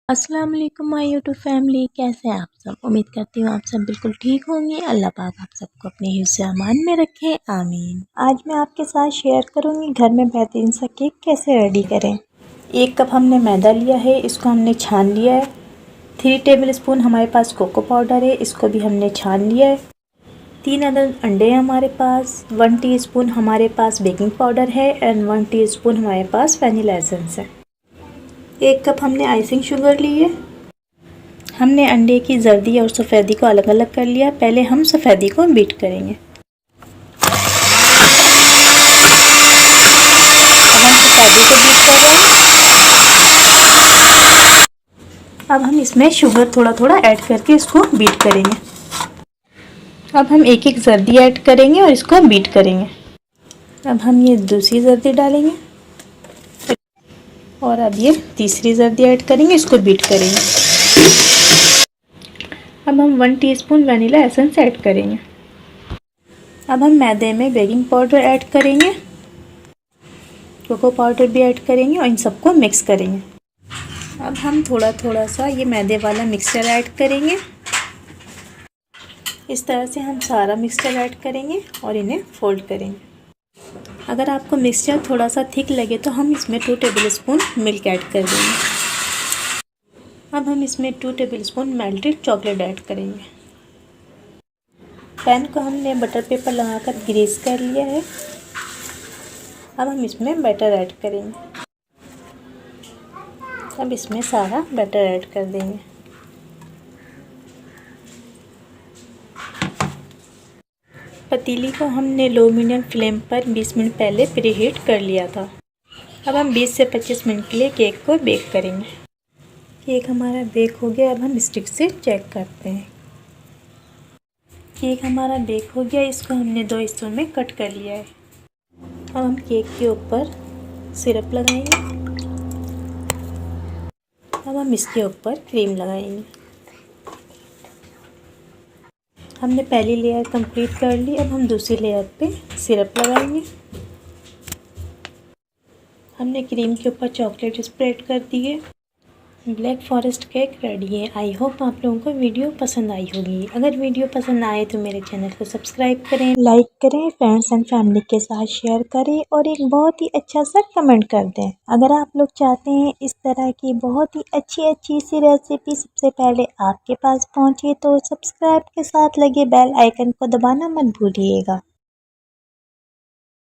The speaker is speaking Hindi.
अस्सलाम वालेकुम माय यूट्यूब फैमिली। कैसे हैं आप सब? उम्मीद करती हूँ आप सब बिल्कुल ठीक होंगे। अल्लाह पाक आप सबको अपने हिफ्ज़ अमान में रखे, आमीन। आज मैं आपके साथ शेयर करूँगी घर में बेहतरीन सा केक कैसे रेडी करें। 1 कप हमने मैदा लिया है, इसको हमने छान लिया है। 3 टेबल स्पून हमारे पास कोको पाउडर है, इसको भी हमने छान लिया है। 3 अदद अंडे हैं हमारे पास। 1 टीस्पून हमारे पास बेकिंग पाउडर है एंड 1 टीस्पून हमारे पास वनीला एसेंस है। 1 कप हमने आइसिंग शुगर ली है। हमने अंडे की जर्दी और सफ़ेदी को अलग अलग कर लिया। पहले हम सफ़ेदी को बीट करेंगे। अब हम सफ़ेदी को बीट कर रहे हैं। अब हम इसमें शुगर थोड़ा थोड़ा ऐड करके इसको बीट करेंगे। अब हम एक एक जर्दी ऐड करेंगे और इसको बीट करेंगे। अब हम ये दूसरी जर्दी डालेंगे और अब ये तीसरी जर्दी ऐड करेंगे, इसको बीट करेंगे। अब हम 1 टीस्पून वनीला एसेंस ऐड करेंगे। अब हम मैदे में बेकिंग पाउडर ऐड करेंगे, कोको पाउडर भी ऐड करेंगे और इन सबको मिक्स करेंगे। अब हम थोड़ा थोड़ा सा ये मैदे वाला मिक्सचर ऐड करेंगे। इस तरह से हम सारा मिक्सचर ऐड करेंगे और इन्हें फोल्ड करेंगे। अगर आपको मिक्सचर थोड़ा सा थिक लगे तो हम इसमें 2 टेबल स्पून मिल्क ऐड कर देंगे। अब हम इसमें 2 table spoon melted chocolate add करेंगे। पैन को हमने बटर पेपर लगाकर ग्रीस कर लिया है। अब हम इसमें बैटर ऐड करेंगे। अब इसमें सारा बैटर ऐड कर देंगे। पतीली को हमने लो मीडियम फ्लेम पर 20 मिनट पहले प्रीहीट कर लिया था। अब हम 20 से 25 मिनट के लिए केक को बेक करेंगे। केक हमारा बेक हो गया। अब हम स्टिक से चेक करते हैं। केक हमारा बेक हो गया। इसको हमने 2 हिस्सों में कट कर लिया है। अब हम केक के ऊपर सिरप लगाएंगे। अब हम इसके ऊपर क्रीम लगाएंगे। हमने पहली लेयर कंप्लीट कर ली। अब हम दूसरी लेयर पे सिरप लगाएंगे। हमने क्रीम के ऊपर चॉकलेट स्प्रेड कर दी है। ब्लैक फॉरेस्ट केक रेडी है। आई होप आप लोगों को वीडियो पसंद आई होगी। अगर वीडियो पसंद आए तो मेरे चैनल को सब्सक्राइब करें, लाइक करें, फ्रेंड्स एंड फैमिली के साथ शेयर करें और एक बहुत ही अच्छा सा कमेंट कर दें। अगर आप लोग चाहते हैं इस तरह की बहुत ही अच्छी सी रेसिपी सबसे पहले आपके पास पहुंचे तो सब्सक्राइब के साथ लगे बेल आइकन को दबाना मत भूलिएगा।